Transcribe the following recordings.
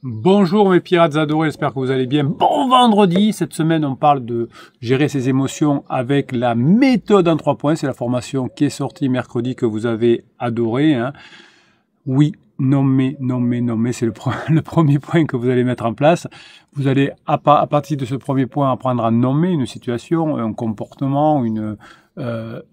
Bonjour mes pirates adorés, j'espère que vous allez bien. Bon vendredi, cette semaine on parle de gérer ses émotions avec la méthode en 3 points. C'est la formation qui est sortie mercredi que vous avez adoré. Hein. Oui, nommer, c'est le premier point que vous allez mettre en place. Vous allez à partir de ce premier point apprendre à nommer une situation, un comportement, une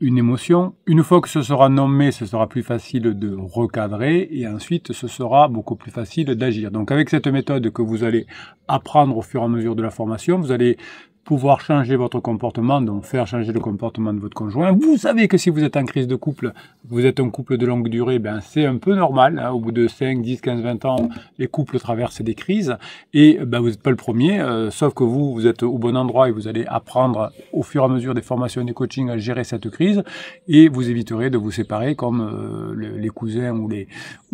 émotion. Une fois que ce sera nommé, ce sera plus facile de recadrer et ensuite ce sera beaucoup plus facile d'agir. Donc avec cette méthode que vous allez apprendre au fur et à mesure de la formation, vous allez pouvoir changer votre comportement, donc faire changer le comportement de votre conjoint. Vous savez que si vous êtes en crise de couple, vous êtes un couple de longue durée, ben c'est un peu normal. Hein. Au bout de 5, 10, 15, 20 ans, les couples traversent des crises et ben, vous n'êtes pas le premier, sauf que vous êtes au bon endroit et vous allez apprendre au fur et à mesure des formations et des coachings à gérer cette crise et vous éviterez de vous séparer comme les cousins ou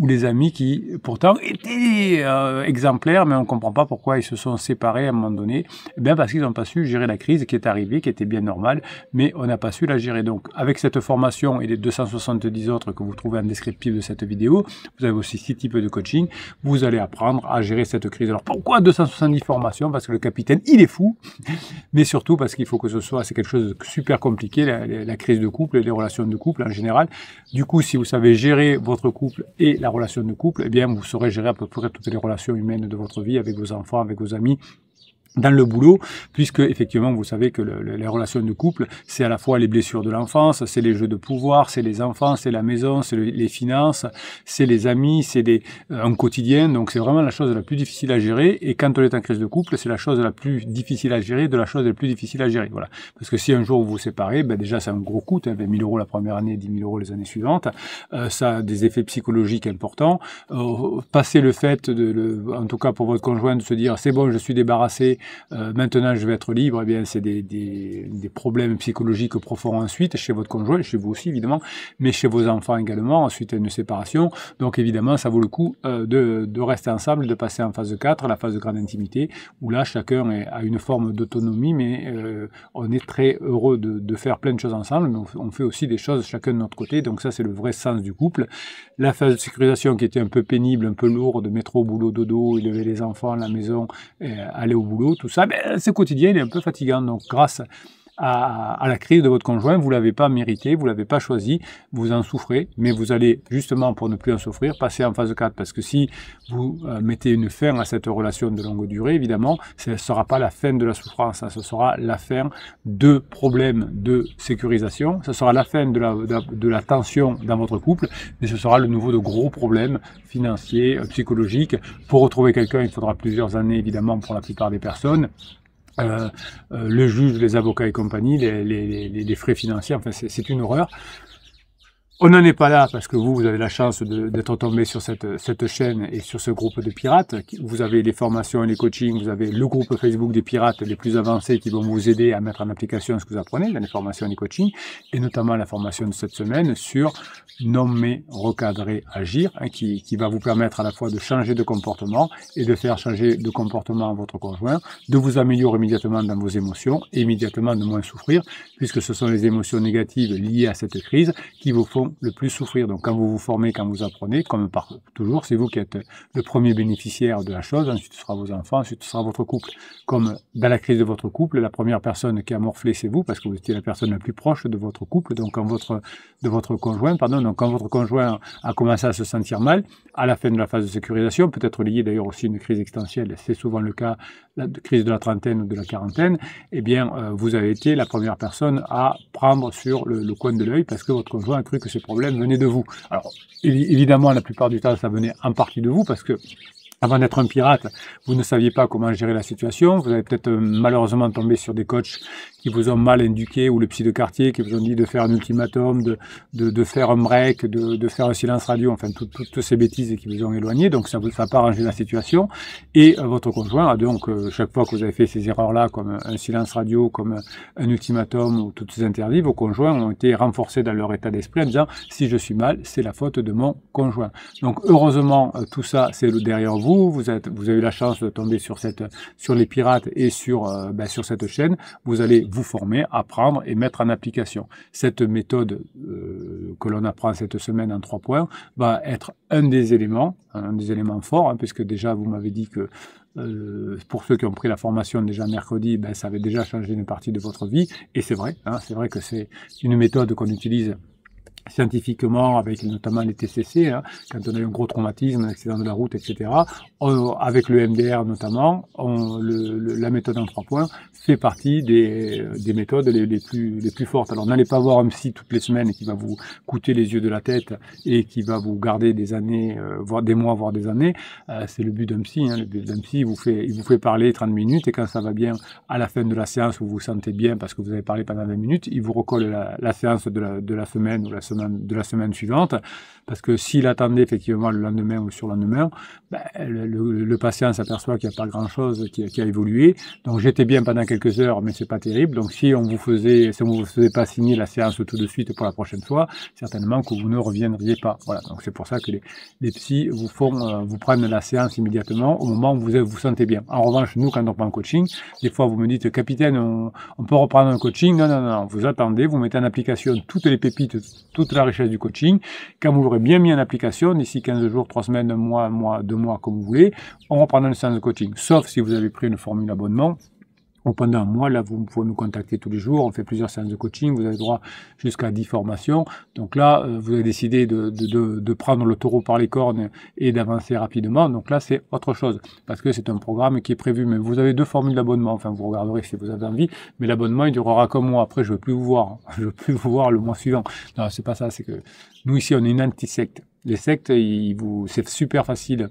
les amis qui pourtant étaient exemplaires, mais on ne comprend pas pourquoi ils se sont séparés à un moment donné. Eh bien parce qu'ils n'ont pas su gérer la crise qui est arrivée, qui était bien normale, mais on n'a pas su la gérer. Donc, avec cette formation et les 270 autres que vous trouvez en descriptif de cette vidéo, vous avez aussi 6 types de coaching, vous allez apprendre à gérer cette crise. Alors, pourquoi 270 formations? Parce que le capitaine, il est fou, mais surtout parce qu'il faut que c'est quelque chose de super compliqué, la crise de couple et les relations de couple en général. Du coup, si vous savez gérer votre couple et la relation de couple, eh bien, vous saurez gérer à peu près toutes les relations humaines de votre vie, avec vos enfants, avec vos amis, dans le boulot, puisque effectivement vous savez que les relations de couple, c'est à la fois les blessures de l'enfance, c'est les jeux de pouvoir, c'est les enfants, c'est la maison, c'est les finances, c'est les amis, c'est un quotidien, donc c'est vraiment la chose la plus difficile à gérer, et quand on est en crise de couple, c'est la chose la plus difficile à gérer de la chose la plus difficile à gérer, voilà. Parce que si un jour vous vous séparez, ben déjà c'est un gros coût, hein, 20 000 € la première année, 10 000 € les années suivantes, ça a des effets psychologiques importants, passer le fait, en tout cas pour votre conjoint, de se dire c'est bon, je suis débarrassé, maintenant je vais être libre, eh bien c'est des problèmes psychologiques profonds ensuite chez votre conjoint, chez vous aussi évidemment, mais chez vos enfants également, ensuite une séparation, donc évidemment ça vaut le coup de rester ensemble, de passer en phase 4, la phase de grande intimité, où là chacun a une forme d'autonomie, mais on est très heureux de faire plein de choses ensemble, mais on fait aussi des choses chacun de notre côté, donc ça c'est le vrai sens du couple. La phase de sécurisation qui était un peu pénible, un peu lourde, métro, boulot, dodo, élever les enfants, la maison, aller au boulot, tout ça, ben, ce quotidien il est un peu fatigant. Donc grâce à la crise de votre conjoint, vous ne l'avez pas mérité, vous ne l'avez pas choisi, vous en souffrez, mais vous allez justement, pour ne plus en souffrir, passer en phase 4, parce que si vous mettez une fin à cette relation de longue durée, évidemment, ce ne sera pas la fin de la souffrance, hein, ce sera la fin de problèmes de sécurisation, ce sera la fin de la tension dans votre couple, mais ce sera le nouveau de gros problèmes financiers, psychologiques. Pour retrouver quelqu'un, il faudra plusieurs années, évidemment, pour la plupart des personnes. Le juge, les avocats et compagnie, les frais financiers, enfin c'est une horreur. On n'en est pas là parce que vous avez la chance d'être tombé sur cette chaîne et sur ce groupe de pirates. Vous avez les formations et les coachings, vous avez le groupe Facebook des pirates les plus avancés qui vont vous aider à mettre en application ce que vous apprenez dans les formations et les coachings, et notamment la formation de cette semaine sur nommer, recadrer, agir, hein, qui va vous permettre à la fois de changer de comportement et de faire changer de comportement à votre conjoint, de vous améliorer immédiatement dans vos émotions et immédiatement de moins souffrir, puisque ce sont les émotions négatives liées à cette crise qui vous font le plus souffrir. Donc quand vous vous formez, quand vous apprenez, comme toujours, c'est vous qui êtes le premier bénéficiaire de la chose, ensuite ce sera vos enfants, ensuite ce sera votre couple. Comme dans la crise de votre couple, la première personne qui a morflé, c'est vous, parce que vous étiez la personne la plus proche de votre couple, donc de votre conjoint, pardon. Donc quand votre conjoint a commencé à se sentir mal, à la fin de la phase de sécurisation, peut-être lié d'ailleurs aussi à une crise existentielle, c'est souvent le cas, la crise de la trentaine ou de la quarantaine, eh bien vous avez été la première personne à prendre sur le coin de l'œil parce que votre conjoint a cru que ces problèmes venaient de vous. Alors évidemment, la plupart du temps, ça venait en partie de vous parce que avant d'être un pirate, vous ne saviez pas comment gérer la situation. Vous avez peut-être malheureusement tombé sur des coachs qui vous ont mal éduqué, ou le psy de quartier qui vous ont dit de faire un ultimatum, de faire un break, de faire un silence radio, enfin toutes ces bêtises qui vous ont éloigné. Donc ça n'a pas arrangé la situation. Et votre conjoint a donc, chaque fois que vous avez fait ces erreurs-là, comme un silence radio, comme un ultimatum ou tous ces interdits, vos conjoints ont été renforcés dans leur état d'esprit en disant « si je suis mal, c'est la faute de mon conjoint ». Donc heureusement, tout ça, c'est derrière vous. vous avez la chance de tomber sur les pirates et sur cette chaîne, vous allez vous former, apprendre et mettre en application. Cette méthode que l'on apprend cette semaine en 3 points va être un des éléments forts, hein, puisque déjà vous m'avez dit que pour ceux qui ont pris la formation déjà mercredi, ça avait déjà changé une partie de votre vie, et c'est vrai, hein, c'est vrai que c'est une méthode qu'on utilise scientifiquement, avec notamment les TCC, hein, quand on a eu un gros traumatisme, un accident de la route, etc. Avec le MDR notamment, la méthode en 3 points fait partie des méthodes les plus fortes. Alors n'allez pas voir un psy toutes les semaines qui va vous coûter les yeux de la tête et qui va vous garder des années, voire des mois, voire des années. C'est le but d'un psy. Hein. Le but d'un psy, il vous fait parler 30 minutes et quand ça va bien, à la fin de la séance, vous vous sentez bien parce que vous avez parlé pendant 20 minutes, il vous recolle la séance de la semaine ou de la semaine suivante, parce que s'il attendait effectivement le lendemain ou le surlendemain, le patient s'aperçoit qu'il n'y a pas grand-chose qui a évolué. Donc j'étais bien pendant quelques heures, mais c'est pas terrible. Donc si on vous faisait pas signer la séance tout de suite pour la prochaine fois, certainement que vous ne reviendriez pas. Voilà. Donc c'est pour ça que les psys vous prennent la séance immédiatement au moment où vous vous sentez bien. En revanche, nous, quand on prend le coaching, des fois vous me dites, capitaine, on peut reprendre un coaching. Non. Vous attendez, vous mettez en application toutes les pépites, toute la richesse du coaching. Quand vous l'aurez bien mis en application, d'ici 15 jours, 3 semaines, 1 mois, 2 mois, comme vous voulez, on reprendra une séance de coaching. Sauf si vous avez pris une formule abonnement. Ou pendant 1 mois, là, vous pouvez nous contacter tous les jours. On fait plusieurs séances de coaching. Vous avez droit jusqu'à 10 formations. Donc là, vous avez décidé de prendre le taureau par les cornes et d'avancer rapidement. Donc là, c'est autre chose. Parce que c'est un programme qui est prévu. Mais vous avez 2 formules d'abonnement. Enfin, vous regarderez si vous avez envie. Mais l'abonnement, il durera qu'un mois. Après, je ne veux plus vous voir. Je ne veux plus vous voir le mois suivant. Non, c'est pas ça. C'est que nous, ici, on est une anti-secte. Les sectes, c'est super facile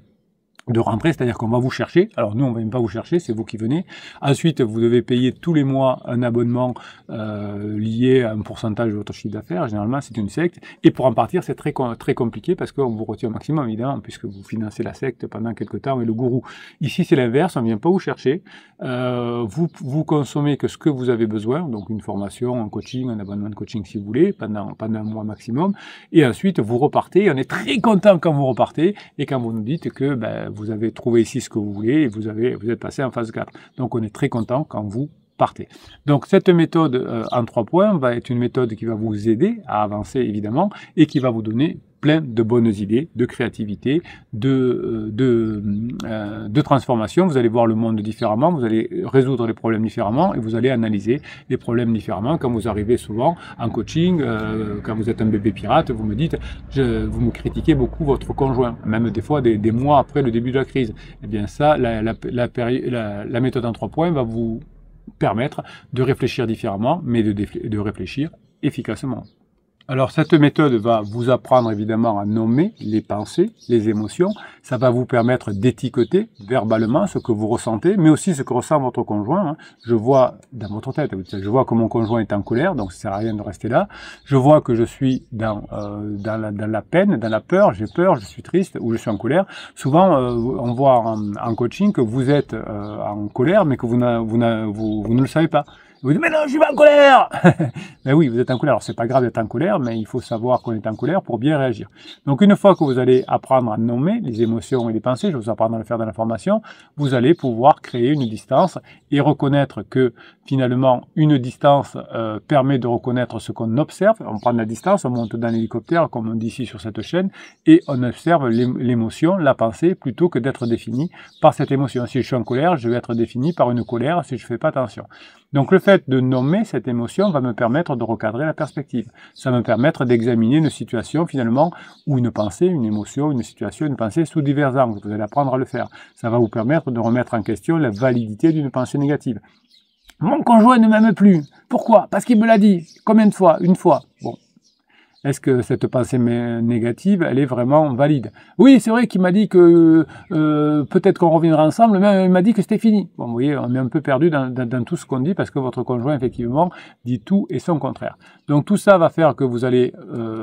de rentrer, c'est-à-dire qu'on va vous chercher. Alors nous, on va même pas vous chercher, c'est vous qui venez. Ensuite, vous devez payer tous les mois un abonnement lié à un pourcentage de votre chiffre d'affaires. Généralement, c'est une secte. Et pour en partir, c'est très compliqué parce qu'on vous retient au maximum, évidemment, puisque vous financez la secte pendant quelques temps et le gourou. Ici, c'est l'inverse, on vient pas vous chercher. Vous consommez que ce que vous avez besoin, donc une formation, un coaching, un abonnement de coaching si vous voulez, pendant 1 mois maximum. Et ensuite, vous repartez. On est très content quand vous repartez et quand vous nous dites que vous avez trouvé ici ce que vous voulez et vous êtes passé en phase 4. Donc on est très content quand vous partez. Donc cette méthode en 3 points va être une méthode qui va vous aider à avancer évidemment et qui va vous donner plein de bonnes idées, de créativité, de transformation. Vous allez voir le monde différemment, vous allez résoudre les problèmes différemment et vous allez analyser les problèmes différemment. Quand vous arrivez souvent en coaching, quand vous êtes un bébé pirate, vous me dites, vous me critiquez beaucoup votre conjoint, même des fois des mois après le début de la crise. Eh bien ça, la méthode en 3 points va vous permettre de réfléchir différemment, mais de réfléchir efficacement. Alors cette méthode va vous apprendre évidemment à nommer les pensées, les émotions. Ça va vous permettre d'étiqueter verbalement ce que vous ressentez, mais aussi ce que ressent votre conjoint. Hein. Je vois dans votre tête, je vois que mon conjoint est en colère, donc ça sert à rien de rester là. Je vois que je suis dans la peine, dans la peur, j'ai peur, je suis triste ou je suis en colère. Souvent, on voit en coaching que vous êtes en colère, mais que vous ne le savez pas. Vous dites, mais non, je suis pas en colère. Mais oui, vous êtes en colère. Alors, c'est pas grave d'être en colère, mais il faut savoir qu'on est en colère pour bien réagir. Donc, une fois que vous allez apprendre à nommer les émotions et les pensées, je vais vous apprendre à le faire dans la formation, vous allez pouvoir créer une distance et reconnaître que, finalement, une distance permet de reconnaître ce qu'on observe. On prend de la distance, on monte dans l'hélicoptère, comme on dit ici sur cette chaîne, et on observe l'émotion, la pensée, plutôt que d'être défini par cette émotion. Si je suis en colère, je vais être défini par une colère si je fais pas attention. Donc le fait de nommer cette émotion va me permettre de recadrer la perspective. Ça va me permettre d'examiner une situation finalement, ou une pensée, une émotion, une situation, une pensée sous divers angles. Vous allez apprendre à le faire. Ça va vous permettre de remettre en question la validité d'une pensée négative. Mon conjoint ne m'aime plus. Pourquoi? Parce qu'il me l'a dit. Combien de fois? Une fois. Bon. Est-ce que cette pensée négative, elle est vraiment valide? Oui, c'est vrai qu'il m'a dit que peut-être qu'on reviendra ensemble, mais il m'a dit que c'était fini. Bon, vous voyez, on est un peu perdu dans tout ce qu'on dit parce que votre conjoint, effectivement, dit tout et son contraire. Donc tout ça va faire que vous allez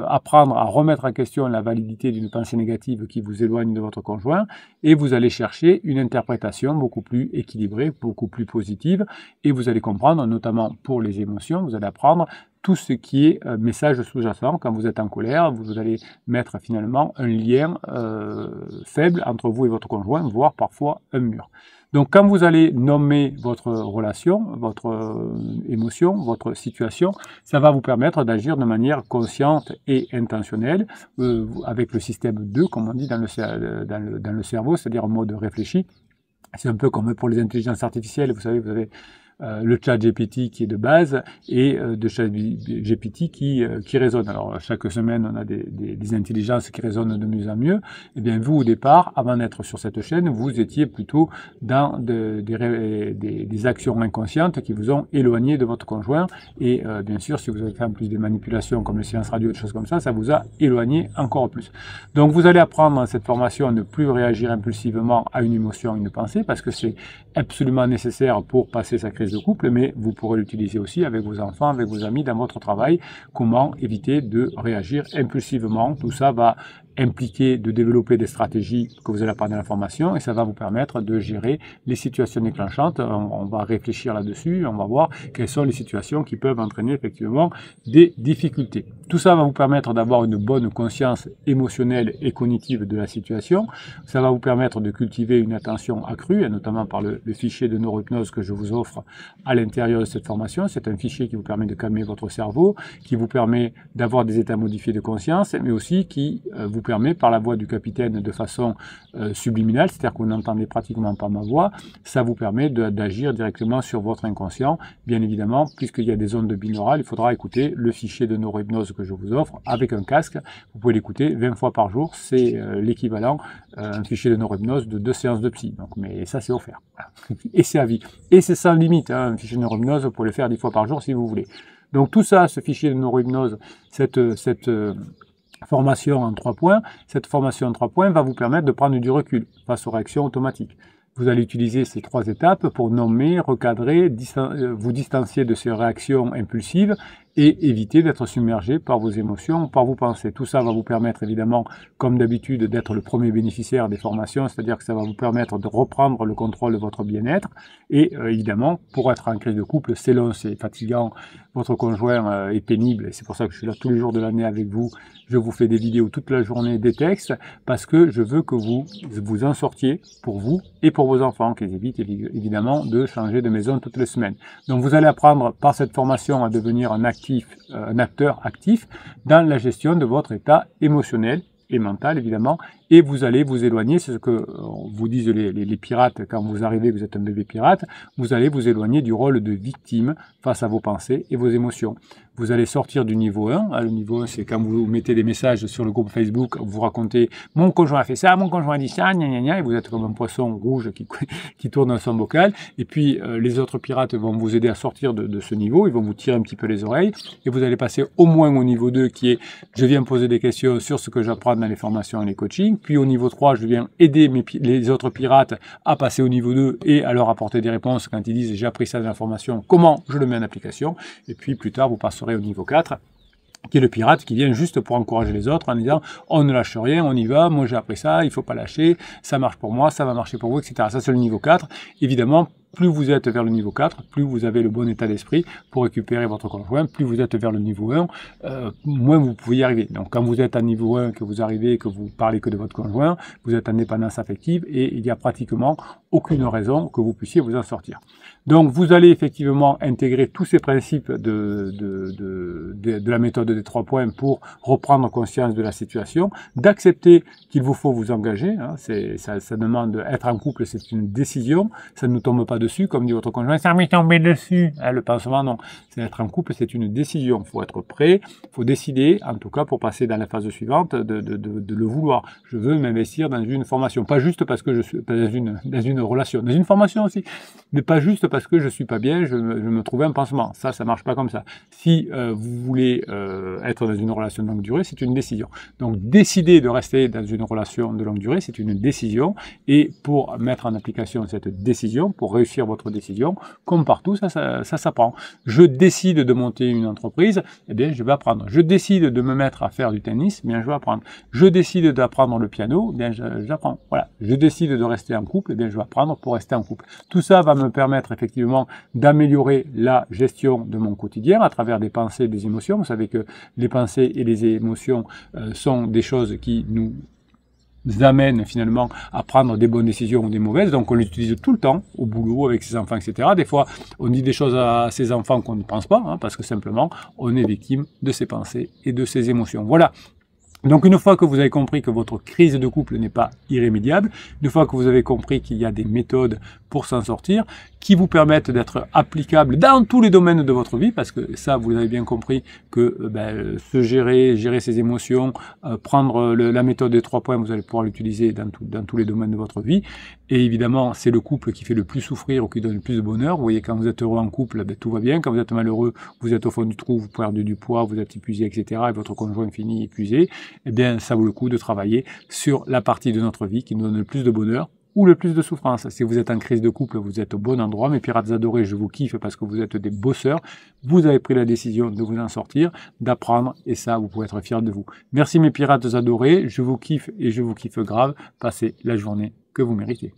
apprendre à remettre en question la validité d'une pensée négative qui vous éloigne de votre conjoint et vous allez chercher une interprétation beaucoup plus équilibrée, beaucoup plus positive et vous allez comprendre, notamment pour les émotions, vous allez apprendre tout ce qui est message sous-jacent. Quand vous êtes en colère, vous allez mettre finalement un lien faible entre vous et votre conjoint, voire parfois un mur. Donc quand vous allez nommer votre relation, votre émotion, votre situation, ça va vous permettre d'agir de manière consciente et intentionnelle avec le système 2, comme on dit dans le cerveau, c'est-à-dire en mode réfléchi. C'est un peu comme pour les intelligences artificielles, vous savez, vous avez le chat GPT qui est de base et de chat GPT qui résonne. Alors chaque semaine on a des intelligences qui résonnent de mieux en mieux. Et bien vous au départ, avant d'être sur cette chaîne, vous étiez plutôt dans des actions inconscientes qui vous ont éloigné de votre conjoint. Et bien sûr, si vous avez fait en plus des manipulations comme le silence radio, des choses comme ça vous a éloigné encore plus. Donc vous allez apprendre dans cette formation à ne plus réagir impulsivement à une émotion, à une pensée, parce que c'est absolument nécessaire pour passer sa crise de couple, mais vous pourrez l'utiliser aussi avec vos enfants, avec vos amis, dans votre travail. Comment éviter de réagir impulsivement. Tout ça va impliquer de développer des stratégies que vous allez apprendre dans la formation et ça va vous permettre de gérer les situations déclenchantes. On va réfléchir là-dessus, on va voir quelles sont les situations qui peuvent entraîner effectivement des difficultés. Tout ça va vous permettre d'avoir une bonne conscience émotionnelle et cognitive de la situation. Ça va vous permettre de cultiver une attention accrue, et notamment par le fichier de neurohypnose que je vous offre à l'intérieur de cette formation. C'est un fichier qui vous permet de calmer votre cerveau, qui vous permet d'avoir des états modifiés de conscience, mais aussi qui vous permet par la voix du capitaine de façon subliminale, c'est-à-dire que vous n'entendez pratiquement pas ma voix, ça vous permet d'agir directement sur votre inconscient. Bien évidemment, puisqu'il y a des ondes binaurales, il faudra écouter le fichier de neurohypnose que je vous offre avec un casque. Vous pouvez l'écouter 20 fois par jour, c'est l'équivalent, un fichier de neurohypnose de 2 séances de psy. Donc, mais ça c'est offert. Et c'est à vie. Et c'est sans limite, hein, un fichier de neurohypnose, vous pouvez le faire 10 fois par jour si vous voulez. Donc tout ça, ce fichier de neurohypnose, cette formation en 3 points, cette formation en 3 points va vous permettre de prendre du recul face aux réactions automatiques. Vous allez utiliser ces 3 étapes pour nommer, recadrer, vous distancier de ces réactions impulsives et éviter d'être submergé par vos émotions, par vos pensées. Tout ça va vous permettre évidemment, comme d'habitude, d'être le premier bénéficiaire des formations, c'est-à-dire que ça va vous permettre de reprendre le contrôle de votre bien-être. Et évidemment, pour être en crise de couple, c'est long, c'est fatigant, votre conjoint est pénible, et c'est pour ça que je suis là tous les jours de l'année avec vous. Je vous fais des vidéos toute la journée, des textes, parce que je veux que vous en sortiez pour vous et pour vos enfants, qu'ils évitent évidemment de changer de maison toutes les semaines. Donc vous allez apprendre par cette formation à devenir un acteur actif dans la gestion de votre état émotionnel et mental évidemment, et vous allez vous éloigner, c'est ce que vous disent les pirates quand vous arrivez, vous êtes un bébé pirate, vous allez vous éloigner du rôle de victime face à vos pensées et vos émotions. Vous allez sortir du niveau 1, le niveau 1 c'est quand vous mettez des messages sur le groupe Facebook, vous racontez « mon conjoint a fait ça, mon conjoint a dit ça, gna gna gna », et vous êtes comme un poisson rouge qui tourne dans son bocal, et puis les autres pirates vont vous aider à sortir de ce niveau, ils vont vous tirer un petit peu les oreilles, et vous allez passer au moins au niveau 2 qui est « je viens poser des questions sur ce que j'apprends dans les formations et les coachings », puis au niveau 3, je viens aider les autres pirates à passer au niveau 2 et à leur apporter des réponses quand ils disent « j'ai appris ça dans la formation, comment je le mets en application ?» Et puis plus tard, vous passerez au niveau 4, qui est le pirate qui vient juste pour encourager les autres en disant « on ne lâche rien, on y va, moi j'ai appris ça, il faut pas lâcher, ça marche pour moi, ça va marcher pour vous, etc. » Ça c'est le niveau 4. Évidemment, plus vous êtes vers le niveau 4, plus vous avez le bon état d'esprit pour récupérer votre conjoint. Plus vous êtes vers le niveau 1, moins vous pouvez y arriver. Donc quand vous êtes à niveau 1, que vous arrivez, que vous parlez que de votre conjoint, vous êtes en dépendance affective et il n'y a pratiquement aucune raison que vous puissiez vous en sortir. Donc vous allez effectivement intégrer tous ces principes de la méthode des 3 points pour reprendre conscience de la situation, d'accepter qu'il vous faut vous engager. Hein, ça demande, être en couple, c'est une décision, ça ne nous tombe pas dessus, comme dit votre conjoint, ça m'est tombé dessus. Hein, le pansement, non. C'est être en couple, c'est une décision. Il faut être prêt, il faut décider, en tout cas pour passer dans la phase suivante, de le vouloir. Je veux m'investir dans une formation, pas juste parce que je suis dans une relation, dans une formation aussi, mais pas juste parce que je suis pas bien, je me trouve un pansement. Ça marche pas comme ça. Si vous voulez être dans une relation de longue durée, c'est une décision. Donc décider de rester dans une relation de longue durée, c'est une décision, et pour mettre en application cette décision, pour réussir réussir votre décision. Comme partout, ça s'apprend. Je décide de monter une entreprise, eh bien, je vais apprendre. Je décide de me mettre à faire du tennis, eh bien, je vais apprendre. Je décide d'apprendre le piano, eh bien, j'apprends. Voilà. Je décide de rester en couple, eh bien, je vais apprendre pour rester en couple. Tout ça va me permettre effectivement d'améliorer la gestion de mon quotidien à travers des pensées, des émotions. Vous savez que les pensées et les émotions sont des choses qui nous amènent finalement à prendre des bonnes décisions ou des mauvaises. Donc on l'utilise tout le temps, au boulot, avec ses enfants, etc. Des fois, on dit des choses à ses enfants qu'on ne pense pas, hein, parce que simplement, on est victime de ses pensées et de ses émotions. Voilà. Donc une fois que vous avez compris que votre crise de couple n'est pas irrémédiable, une fois que vous avez compris qu'il y a des méthodes pour s'en sortir, qui vous permettent d'être applicables dans tous les domaines de votre vie, parce que ça, vous avez bien compris que se gérer ses émotions, prendre la méthode des 3 points, vous allez pouvoir l'utiliser dans tous les domaines de votre vie. Et évidemment, c'est le couple qui fait le plus souffrir ou qui donne le plus de bonheur. Vous voyez, quand vous êtes heureux en couple, tout va bien. Quand vous êtes malheureux, vous êtes au fond du trou, vous perdez du poids, vous êtes épuisé, etc. Et votre conjoint finit épuisé. Eh bien, ça vaut le coup de travailler sur la partie de notre vie qui nous donne le plus de bonheur ou le plus de souffrance. Si vous êtes en crise de couple, vous êtes au bon endroit. Mes pirates adorés, je vous kiffe parce que vous êtes des bosseurs. Vous avez pris la décision de vous en sortir, d'apprendre, et ça, vous pouvez être fiers de vous. Merci mes pirates adorés, je vous kiffe et je vous kiffe grave. Passez la journée que vous méritez.